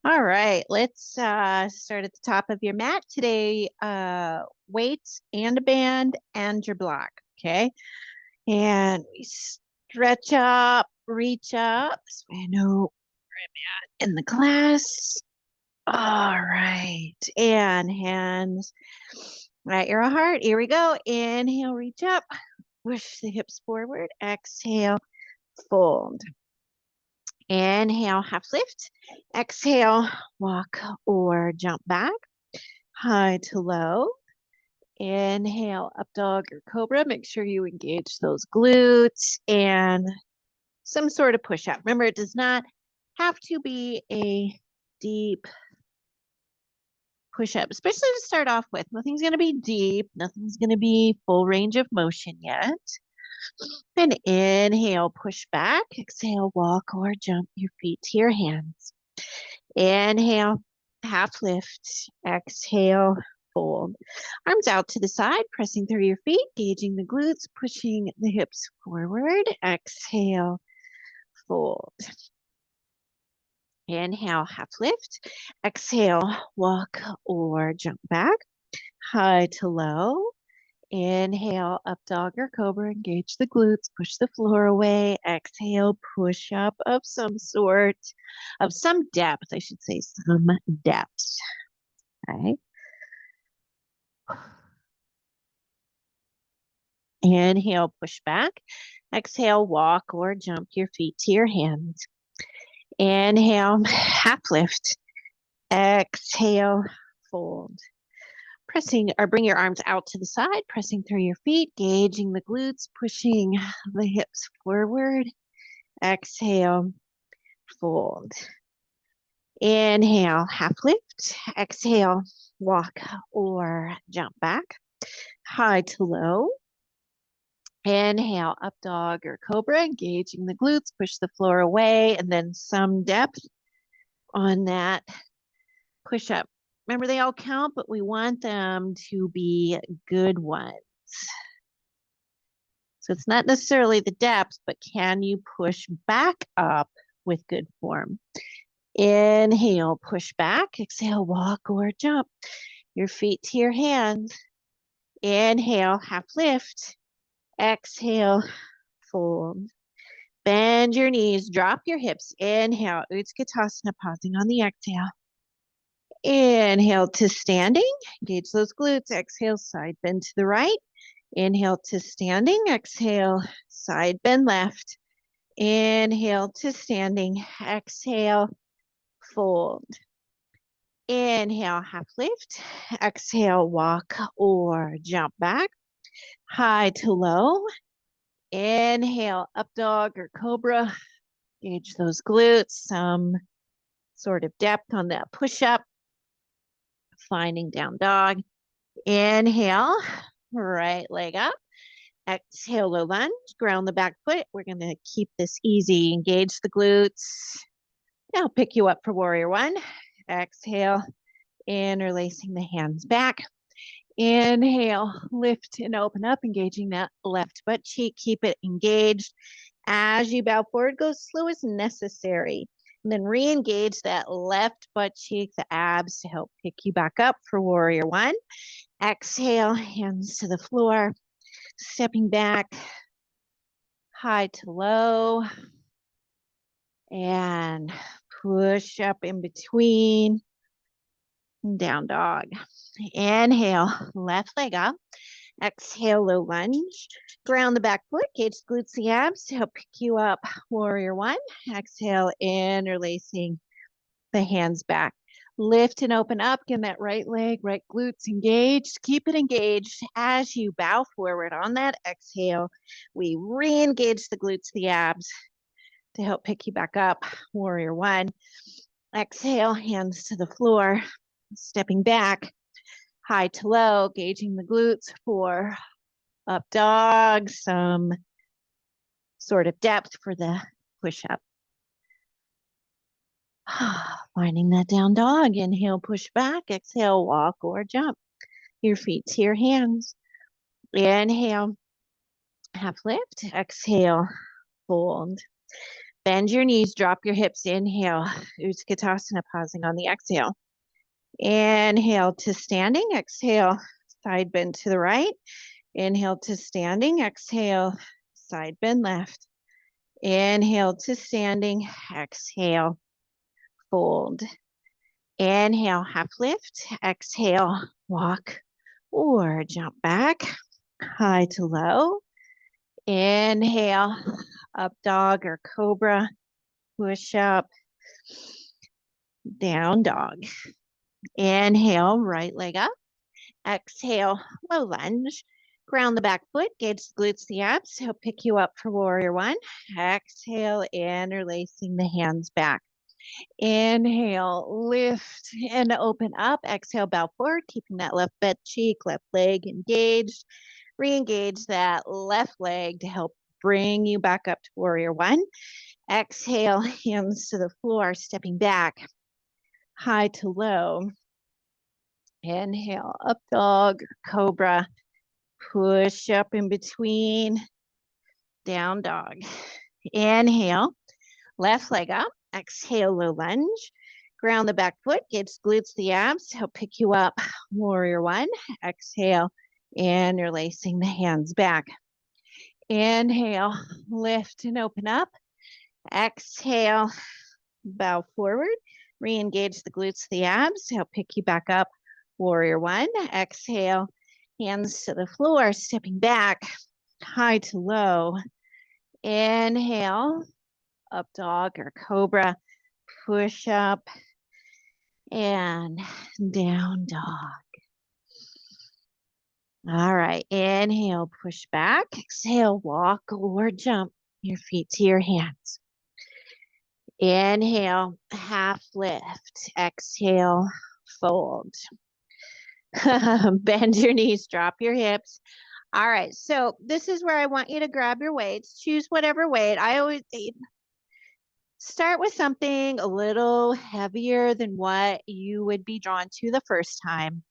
All right, let's start at the top of your mat today. Weights and a band and your block. Okay. And we stretch up, reach up. So I know where I'm at in the class. All right. And hands right your heart. Here we go. Inhale, reach up. Push the hips forward. Exhale, fold. Inhale, half lift. Exhale, walk or jump back. High to low. Inhale, up dog or cobra. Make sure you engage those glutes and some sort of push up. Remember, it does not have to be a deep push up, especially to start off with. Nothing's going to be deep. Nothing's going to be full range of motion yet. And inhale, push back. Exhale, walk or jump your feet to your hands. Inhale, half lift. Exhale, fold. Arms out to the side, pressing through your feet, gauging the glutes, pushing the hips forward. Exhale, fold. Inhale, half lift. Exhale, walk or jump back. High to low. Inhale, up dog or cobra, engage the glutes, push the floor away. Exhale, push up of some sort, of some depth, I should say, some depth. Okay. Inhale, push back. Exhale, walk or jump your feet to your hands. Inhale, half lift. Exhale, fold. Pressing or bring your arms out to the side, pressing through your feet, gauging the glutes, pushing the hips forward. Exhale, fold. Inhale, half lift. Exhale, walk or jump back. High to low. Inhale, up dog or cobra, engaging the glutes, push the floor away, and then some depth on that push up. Remember, they all count, but we want them to be good ones. So it's not necessarily the depth, but can you push back up with good form? Inhale, push back. Exhale, walk or jump your feet to your hands. Inhale, half lift. Exhale, fold. Bend your knees, drop your hips. Inhale, Utkatasana, pausing on the exhale. Inhale to standing, engage those glutes. Exhale, side bend to the right. Inhale to standing, exhale, side bend left. Inhale to standing, exhale, fold. Inhale, half lift. Exhale, walk or jump back. High to low. Inhale, up dog or cobra. Engage those glutes, some sort of depth on that push up. Finding down dog. Inhale, right leg up. Exhale, low lunge, ground the back foot. We're going to keep this easy. Engage the glutes. Now pick you up for warrior one. Exhale, interlacing the hands back. Inhale, lift and open up, engaging that left butt cheek. Keep it engaged. As you bow forward, go slow as necessary. And then re-engage that left butt cheek, the abs, to help pick you back up for warrior one. Exhale, hands to the floor. Stepping back, high to low. And push up in between. Down dog. Inhale, left leg up. Exhale, low lunge. Ground the back foot, gauge the glutes, the abs to help pick you up. Warrior one. Exhale, interlacing the hands back. Lift and open up. Get that right leg, right glutes engaged. Keep it engaged as you bow forward. On that exhale, we re-engage the glutes, the abs to help pick you back up. Warrior one. Exhale, hands to the floor. Stepping back, high to low, gauging the glutes for up dog, some sort of depth for the push up. Finding that down dog. Inhale, push back. Exhale, walk or jump your feet to your hands. Inhale, half lift. Exhale, fold. Bend your knees, drop your hips, inhale. Utkatasana, pausing on the exhale. Inhale to standing, exhale, side bend to the right. Inhale to standing, exhale, side bend left. Inhale to standing, exhale, fold. Inhale, half lift, exhale, walk or jump back, high to low. Inhale, up dog or cobra, push up, down dog. Inhale, right leg up. Exhale, low lunge. Ground the back foot, gauge the glutes, the abs. He'll pick you up for warrior one. Exhale, interlacing the hands back. Inhale, lift and open up. Exhale, bow forward, keeping that left butt cheek, left leg engaged. Re-engage that left leg to help bring you back up to warrior one. Exhale, hands to the floor, stepping back, high to low. Inhale, up dog, cobra, push up in between, down dog. Inhale, left leg up. Exhale, low lunge. Ground the back foot, gauge glutes, the abs. Help pick you up, warrior one. Exhale, interlacing the hands back. Inhale, lift and open up. Exhale, bow forward. Re-engage the glutes, the abs. Help pick you back up, warrior one. Exhale, hands to the floor, stepping back, high to low. Inhale, up dog or cobra, push up and down dog. All right, inhale, push back. Exhale, walk or jump your feet to your hands. Inhale, half lift. Exhale, fold. Bend your knees, drop your hips. All right, so this is where I want you to grab your weights. Choose whatever weight. I always start with something a little heavier than what you would be drawn to the first time,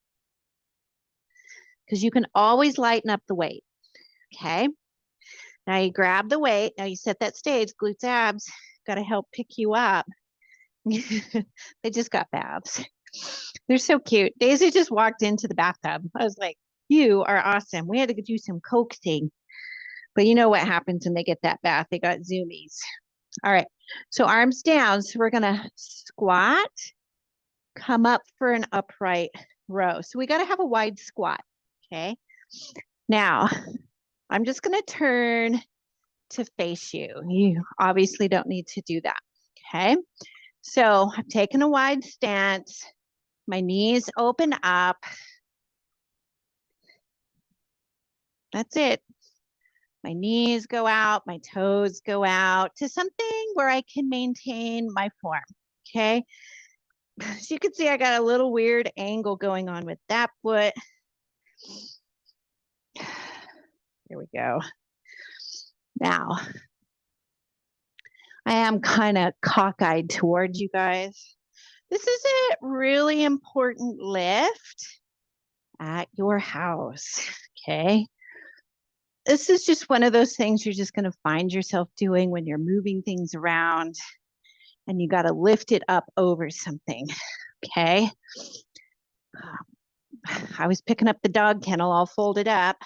because you can always lighten up the weight. Okay. Now you grab the weight. Now you set that stage, glutes, abs, got to help pick you up. They just got baths. They're so cute. Daisy just walked into the bathtub. I was like, you are awesome. We had to do some coaxing. But you know what happens when they get that bath? They got zoomies. All right. So arms down. So we're going to squat, come up for an upright row. So we got to have a wide squat. Okay. Now, I'm just going to turn to face you. You obviously don't need to do that. Okay. So I've taken a wide stance. My knees open up. That's it. My knees go out, my toes go out to something where I can maintain my form. Okay. So you can see I got a little weird angle going on with that foot. Here we go. Now, I am kind of cockeyed towards you guys. This is a really important lift at your house. Okay. This is just one of those things you're just going to find yourself doing when you're moving things around and you got to lift it up over something. Okay. I was picking up the dog kennel all folded up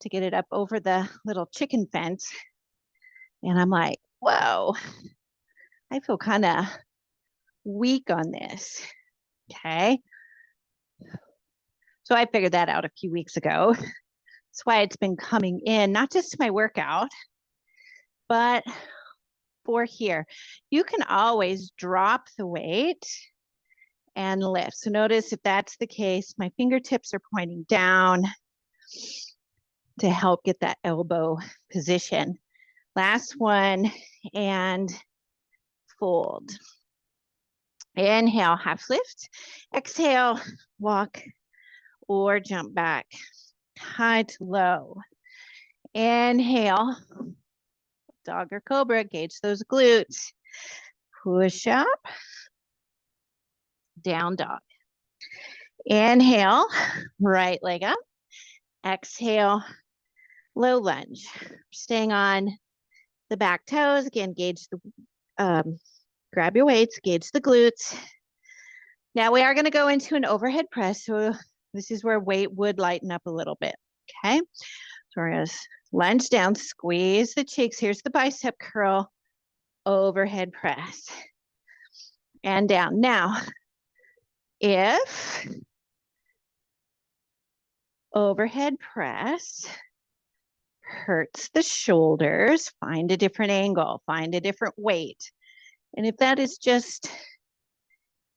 to get it up over the little chicken fence. And I'm like, whoa, I feel kind of weak on this. Okay. So I figured that out a few weeks ago. That's why it's been coming in, not just to my workout, but for here. You can always drop the weight and lift. So notice if that's the case, my fingertips are pointing down to help get that elbow position. Last one, and fold. Inhale, half lift. Exhale, walk or jump back. High to low. Inhale, dog or cobra, gauge those glutes. Push up, down dog. Inhale, right leg up. Exhale, low lunge. Staying on the back toes. Again, gauge the, grab your weights, gauge the glutes. Now we are going to go into an overhead press. So this is where weight would lighten up a little bit. Okay. So we're going to lunge down, squeeze the cheeks. Here's the bicep curl, overhead press, and down. Now, if overhead press hurts the shoulders, find a different angle, find a different weight. And if that is just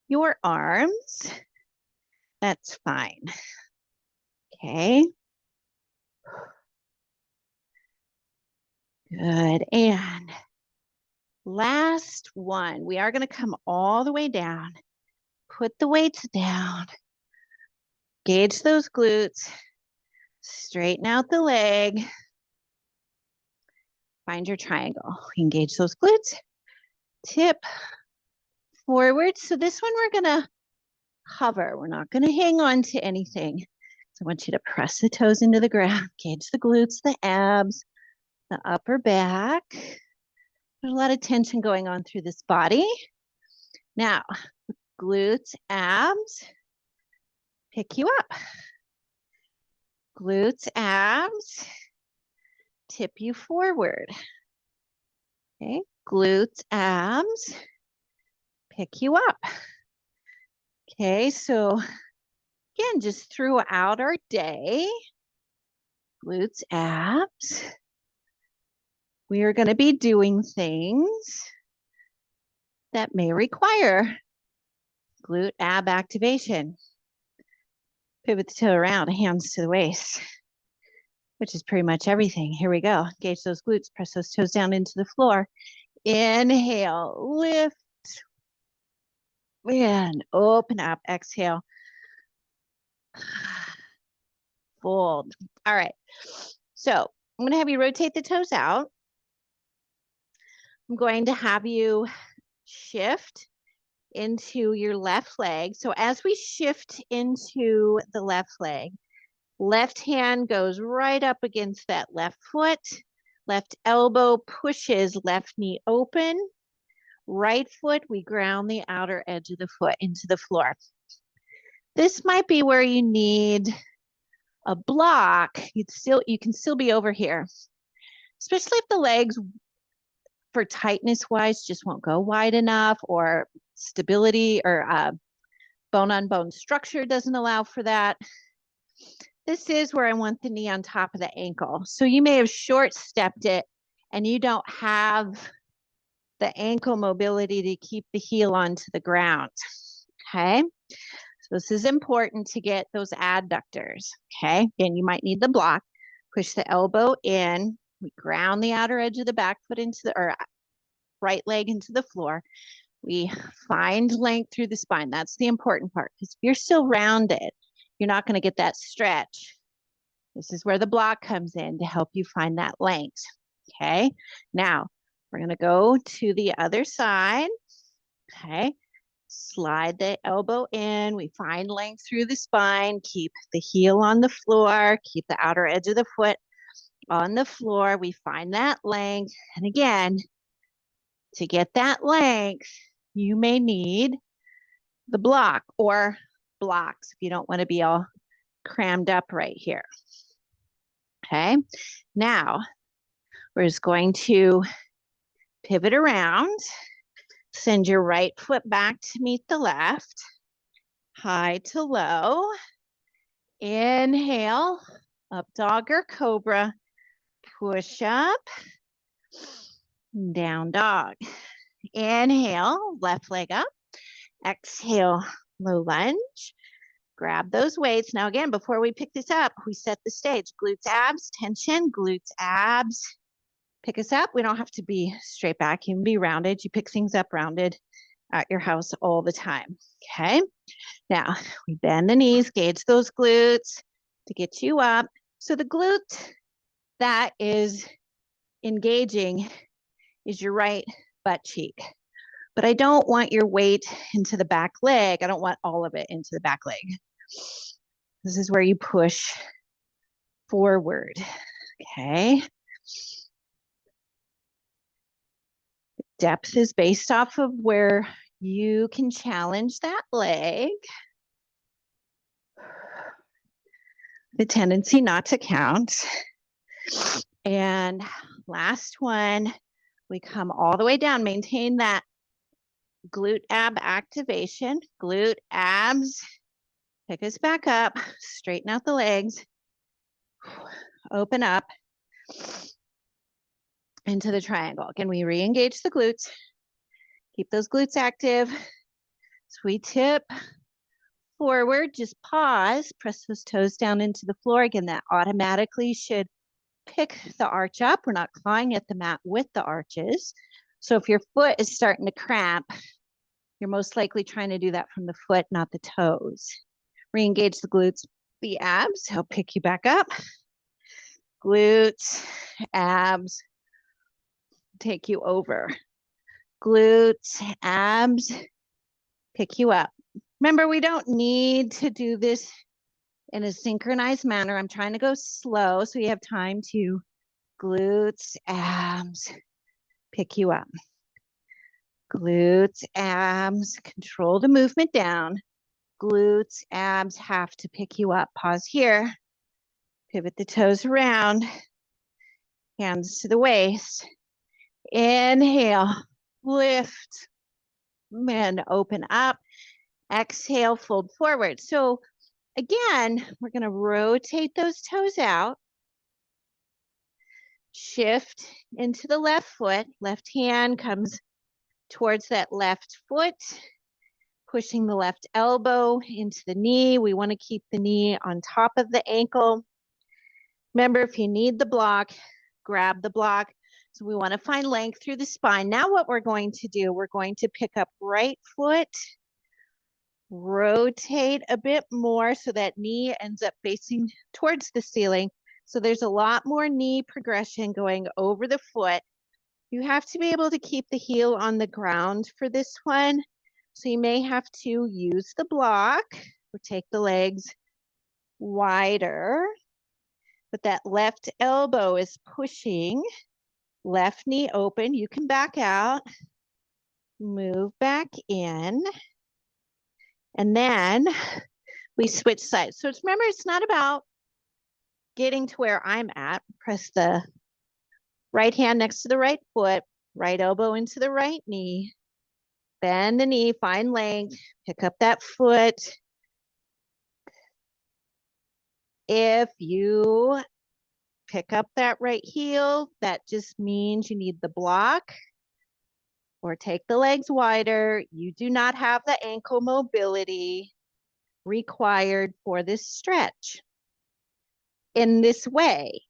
your arms, that's fine. Okay. Good. And last one, we are going to come all the way down, put the weights down, gauge those glutes, straighten out the leg, find your triangle, engage those glutes, tip forward. So this one we're going to hover. We're not going to hang on to anything. So I want you to press the toes into the ground, gauge the glutes, the abs, the upper back. There's a lot of tension going on through this body. Now, glutes, abs, pick you up. Glutes, abs, tip you forward. Okay, glutes, abs, pick you up. Okay, so again, just throughout our day, glutes, abs, we are going to be doing things that may require glute ab activation. Pivot the toe around, hands to the waist, which is pretty much everything. Here we go. Engage those glutes, press those toes down into the floor. Inhale, lift, and open up. Exhale, fold. All right. So I'm going to have you rotate the toes out. I'm going to have you shift into your left leg. So as we shift into the left leg, left hand goes right up against that left foot. Left elbow pushes left knee open. Right foot, we ground the outer edge of the foot into the floor. This might be where you need a block. You can still be over here, especially if the legs for tightness wise just won't go wide enough, or stability or bone on bone structure doesn't allow for that. This is where I want the knee on top of the ankle. So you may have short stepped it and you don't have the ankle mobility to keep the heel onto the ground. Okay. So this is important to get those adductors. Okay. And you might need the block. Push the elbow in. We ground the outer edge of the back foot into the, or right leg into the floor. We find length through the spine. That's the important part, because if you're still rounded, you're not going to get that stretch. This is where the block comes in to help you find that length. Okay. Now we're going to go to the other side. Okay. Slide the elbow in. We find length through the spine. Keep the heel on the floor. Keep the outer edge of the foot on the floor. We find that length. And again, to get that length, you may need the block or blocks if you don't want to be all crammed up right here. Okay. Now, we're just going to pivot around. Send your right foot back to meet the left. High to low. Inhale, up dog or cobra. Push up, down dog. Inhale, left leg up. Exhale, low lunge. Grab those weights. Now again, before we pick this up, we set the stage. Glutes, abs, tension, glutes, abs. Pick us up. We don't have to be straight back. You can be rounded. You pick things up rounded at your house all the time. Okay. Now we bend the knees, gauge those glutes to get you up. So the glute that is engaging is your right butt cheek. But I don't want your weight into the back leg. I don't want all of it into the back leg. This is where you push forward. Okay. Depth is based off of where you can challenge that leg. The tendency not to count. And last one, we come all the way down, maintain that glute ab activation, glute abs, pick us back up, straighten out the legs, open up into the triangle. Again, we re-engage the glutes, keep those glutes active. So we tip forward, just pause, press those toes down into the floor. Again, that automatically should pick the arch up. We're not clawing at the mat with the arches. So if your foot is starting to cramp, you're most likely trying to do that from the foot, not the toes. Re-engage the glutes, the abs. I'll pick you back up. Glutes, abs, take you over. Glutes, abs, pick you up. Remember, we don't need to do this in a synchronized manner. I'm trying to go slow so you have time to glutes, abs, pick you up. Glutes, abs, control the movement down. Glutes, abs have to pick you up. Pause here. Pivot the toes around. Hands to the waist. Inhale, lift, and open up. Exhale, fold forward. So again, we're going to rotate those toes out. Shift into the left foot. Left hand comes towards that left foot. Pushing the left elbow into the knee. We want to keep the knee on top of the ankle. Remember, if you need the block, grab the block. So we want to find length through the spine. Now what we're going to do, we're going to pick up right foot, rotate a bit more so that knee ends up facing towards the ceiling. So there's a lot more knee progression going over the foot. You have to be able to keep the heel on the ground for this one. So you may have to use the block or take the legs wider. But that left elbow is pushing, left knee open. You can back out, move back in, and then we switch sides. So remember, it's not about getting to where I'm at. Press the right hand next to the right foot, right elbow into the right knee. Bend the knee, find length, pick up that foot. If you pick up that right heel, that just means you need the block or take the legs wider. You do not have the ankle mobility required for this stretch in this way.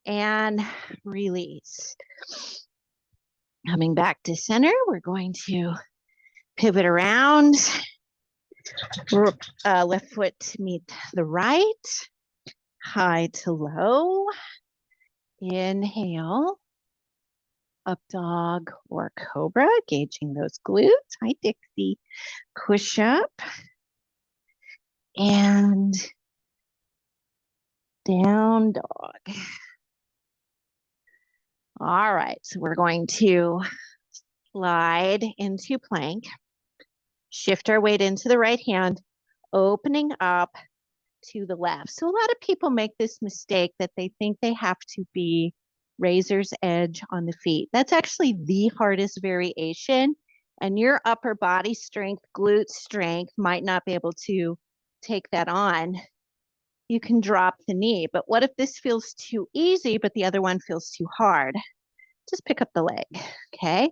And release. Coming back to center, we're going to pivot around. Left foot to meet the right. High to low. Inhale. Up dog or cobra, engaging those glutes. Hi, Dixie. Push up. And down dog. All right, so we're going to slide into plank. Shift our weight into the right hand, opening up to the left. So a lot of people make this mistake that they think they have to be razor's edge on the feet. That's actually the hardest variation, and your upper body strength, glute strength might not be able to take that on. You can drop the knee, but what if this feels too easy, but the other one feels too hard? Just pick up the leg, okay?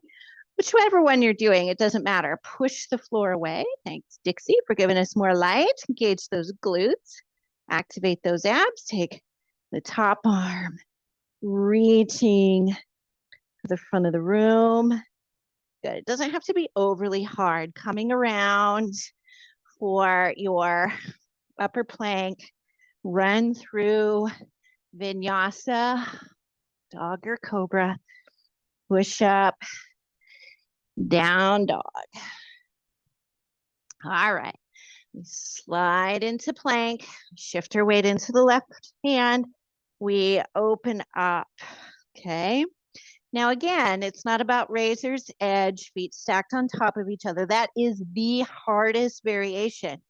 Whichever one you're doing, it doesn't matter. Push the floor away. Thanks, Dixie, for giving us more light. Engage those glutes. Activate those abs. Take the top arm, reaching to the front of the room. Good. It doesn't have to be overly hard. Coming around for your upper plank. Run through vinyasa, dog or cobra. Push up, down dog. All right. We slide into plank, shift our weight into the left hand. We open up, okay? Now, again, it's not about razor's edge, feet stacked on top of each other. That is the hardest variation.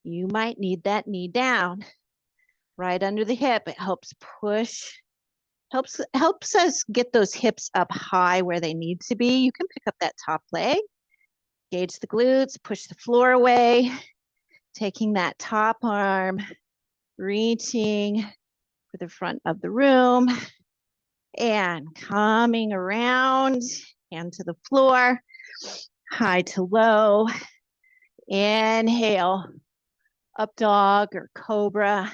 You might need that knee down, right under the hip. It helps push, helps us get those hips up high where they need to be. You can pick up that top leg, engage the glutes, push the floor away, taking that top arm, reaching for the front of the room, and coming around, hand to the floor, high to low. Inhale, up dog or cobra,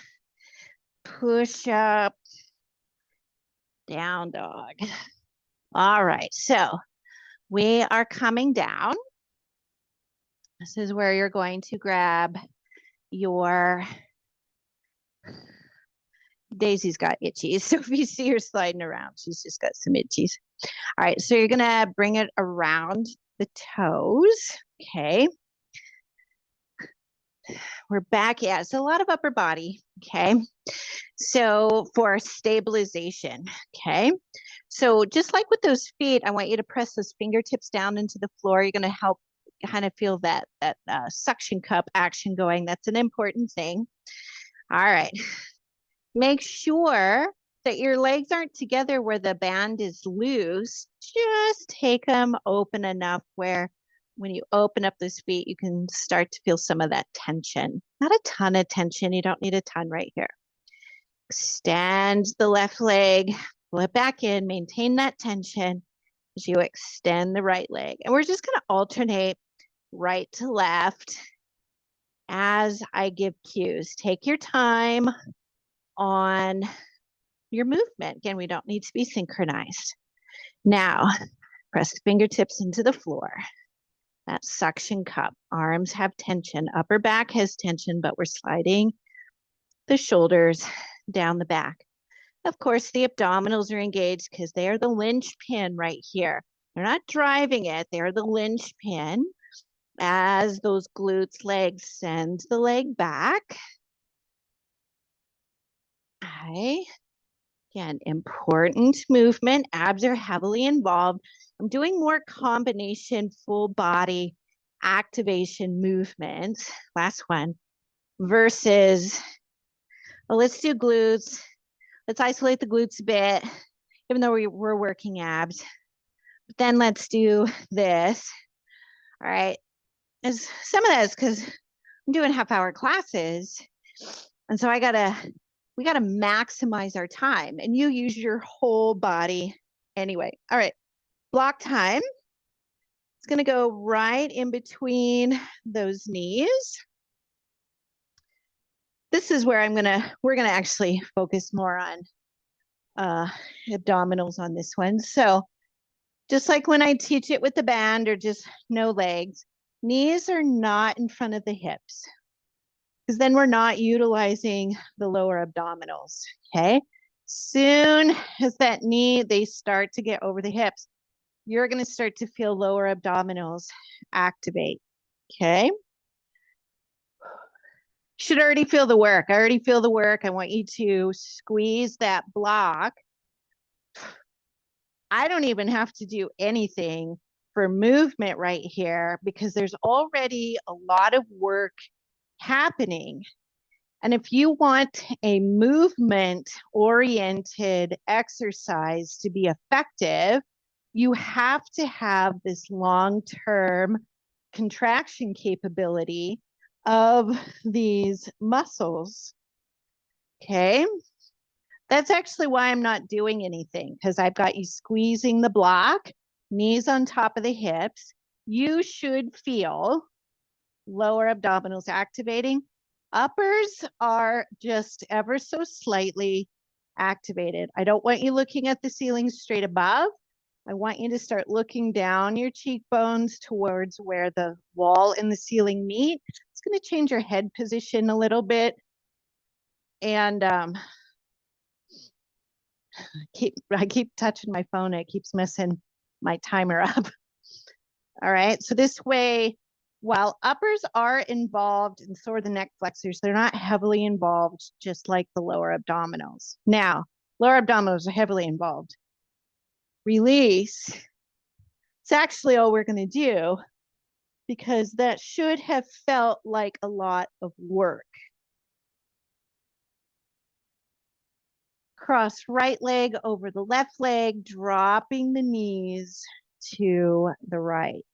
push up, down dog. All right, so we are coming down. This is where you're going to grab your, Daisy's got itchies. So if you see her sliding around, she's just got some itchies. All right, so you're gonna bring it around the toes, okay? We're back, yeah, it's a lot of upper body, okay? So for stabilization, okay? So just like with those feet, I want you to press those fingertips down into the floor. You're gonna help kind of feel that suction cup action going. That's an important thing. All right, make sure that your legs aren't together where the band is loose. Just take them open enough where when you open up those feet, you can start to feel some of that tension. Not a ton of tension. You don't need a ton right here. Extend the left leg, pull it back in, maintain that tension as you extend the right leg. And we're just going to alternate right to left as I give cues. Take your time on your movement. Again, we don't need to be synchronized. Now, press the fingertips into the floor. That suction cup. Arms have tension. Upper back has tension, but we're sliding the shoulders down the back. Of course, the abdominals are engaged because they are the linchpin right here. They're not driving it. They're the linchpin as those glutes, legs, send the leg back. Okay. Again, important movement. Abs are heavily involved. I'm doing more combination full body activation movements. Last one. Versus, well, let's do glutes. Let's isolate the glutes a bit, even though we're working abs. But then let's do this. All right. As some of that is because I'm doing half-hour classes. And so we gotta maximize our time, and you use your whole body anyway. All right, block time. It's gonna go right in between those knees. This is where we're gonna actually focus more on abdominals on this one. So just like when I teach it with the band or just no legs, knees are not in front of the hips, because then we're not utilizing the lower abdominals, okay? Soon as that knee, they start to get over the hips, you're gonna start to feel lower abdominals activate, okay? Should already feel the work. I already feel the work. I want you to squeeze that block. I don't even have to do anything for movement right here because there's already a lot of work happening. And if you want a movement-oriented exercise to be effective, you have to have this long-term contraction capability of these muscles, okay? That's actually why I'm not doing anything, because I've got you squeezing the block, knees on top of the hips. You should feel lower abdominals activating. Uppers are just ever so slightly activated. I don't want you looking at the ceiling straight above. I want you to start looking down your cheekbones towards where the wall and the ceiling meet. It's going to change your head position a little bit. And I keep touching my phone. It keeps messing my timer up. All right, so this way, while uppers are involved and so are the neck flexors, they're not heavily involved, just like the lower abdominals. Now, lower abdominals are heavily involved. release. It's actually all we're going to do because that should have felt like a lot of work. Cross right leg over the left leg, dropping the knees to the right.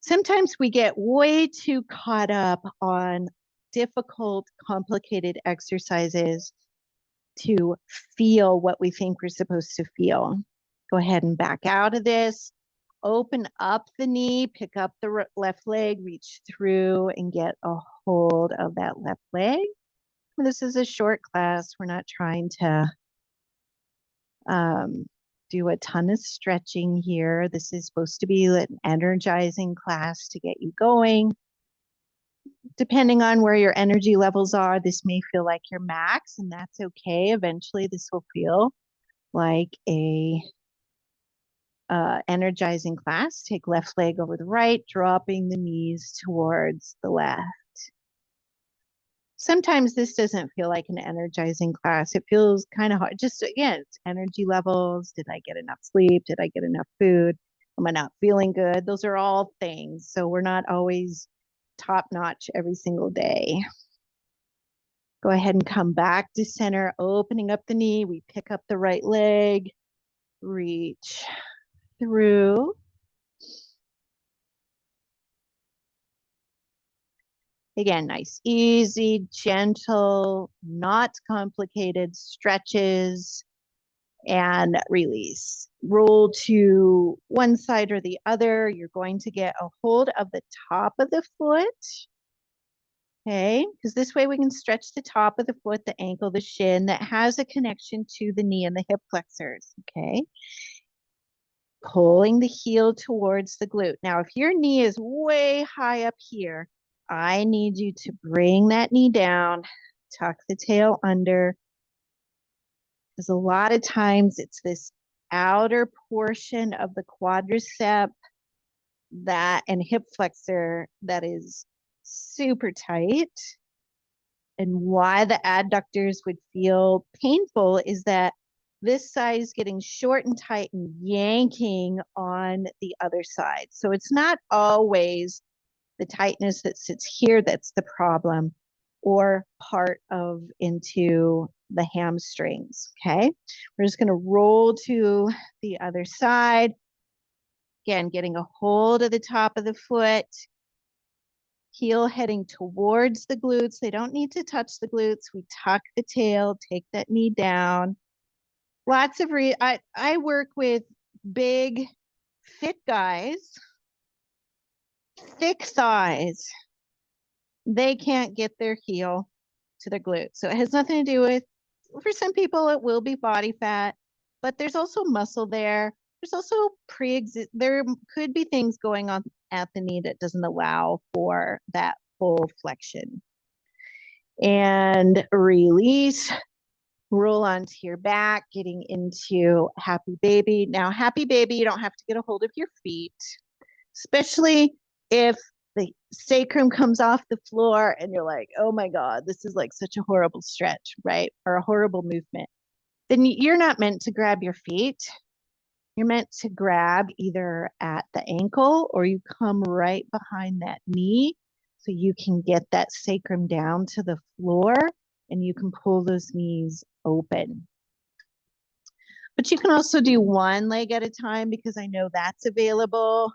Sometimes we get way too caught up on difficult, complicated exercises to feel what we think we're supposed to feel. Go ahead and back out of this. Open up the knee, pick up the left leg, reach through and get a hold of that left leg. This is a short class. We're not trying to do a ton of stretching here. This is supposed to be an energizing class to get you going. Depending on where your energy levels are, this may feel like your max, and that's okay. Eventually, this will feel like a energizing class. Take left leg over the right, dropping the knees towards the left. Sometimes this doesn't feel like an energizing class. It feels kind of hard. Just again, it's energy levels. Did I get enough sleep? Did I get enough food? Am I not feeling good? Those are all things. So we're not always top notch every single day. Go ahead and come back to center, opening up the knee. We pick up the right leg, reach through. Again, nice, easy, gentle, not complicated stretches and release. Roll to one side or the other. You're going to get a hold of the top of the foot. Okay, because this way we can stretch the top of the foot, the ankle, the shin that has a connection to the knee and the hip flexors. Okay. Pulling the heel towards the glute. Now, if your knee is way high up here, I need you to bring that knee down, tuck the tail under, because a lot of times it's this outer portion of the quadricep that and hip flexor that is super tight. And why the adductors would feel painful is that this side is getting short and tight and yanking on the other side. So it's not always the tightness that sits here that's the problem, or part of into the hamstrings. Okay, we're just going to roll to the other side. Again, getting a hold of the top of the foot, heel heading towards the glutes. They don't need to touch the glutes. We tuck the tail, take that knee down. Lots of I work with big, fit guys, thick thighs. They can't get their heel to their glute. So it has nothing to do with, for some people, it will be body fat, but there's also muscle there. There's also there could be things going on at the knee that doesn't allow for that full flexion. And release, roll onto your back, getting into happy baby. Now, happy baby, you don't have to get a hold of your feet, especially if the sacrum comes off the floor and you're like, oh my God, this is like such a horrible stretch, right? Or a horrible movement. Then you're not meant to grab your feet. You're meant to grab either at the ankle or you come right behind that knee so you can get that sacrum down to the floor and you can pull those knees open. But you can also do one leg at a time because I know that's available.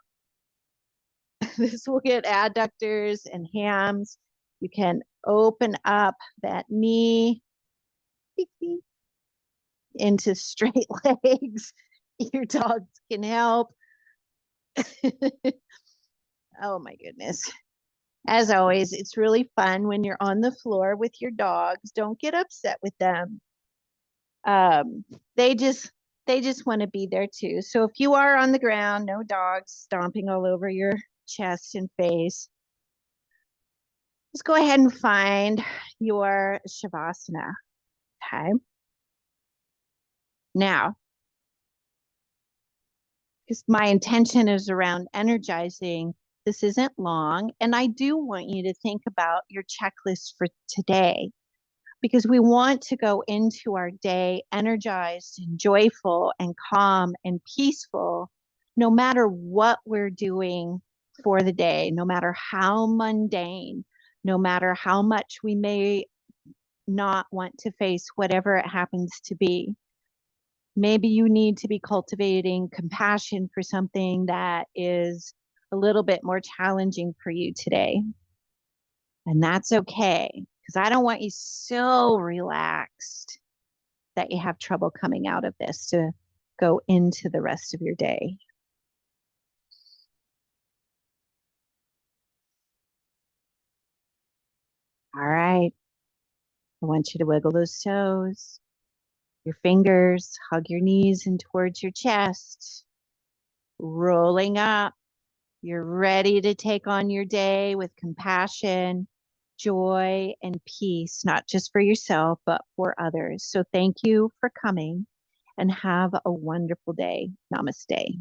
This will get adductors and hams. You can open up that knee into straight legs. Your dogs can help. Oh my goodness. As always, it's really fun when you're on the floor with your dogs. Don't get upset with them. They just want to be there too. So if you are on the ground, no dogs stomping all over your chest and face, just go ahead and find your Shavasana. Okay. Now, because my intention is around energizing, this isn't long, and I do want you to think about your checklist for today. because we want to go into our day energized and joyful and calm and peaceful, no matter what we're doing for the day, no matter how mundane, no matter how much we may not want to face whatever it happens to be. Maybe you need to be cultivating compassion for something that is a little bit more challenging for you today. And that's okay, because I don't want you so relaxed that you have trouble coming out of this to go into the rest of your day. All right. I want you to wiggle those toes, your fingers, hug your knees in towards your chest, rolling up. You're ready to take on your day with compassion, joy, and peace, not just for yourself, but for others. So thank you for coming and have a wonderful day. Namaste.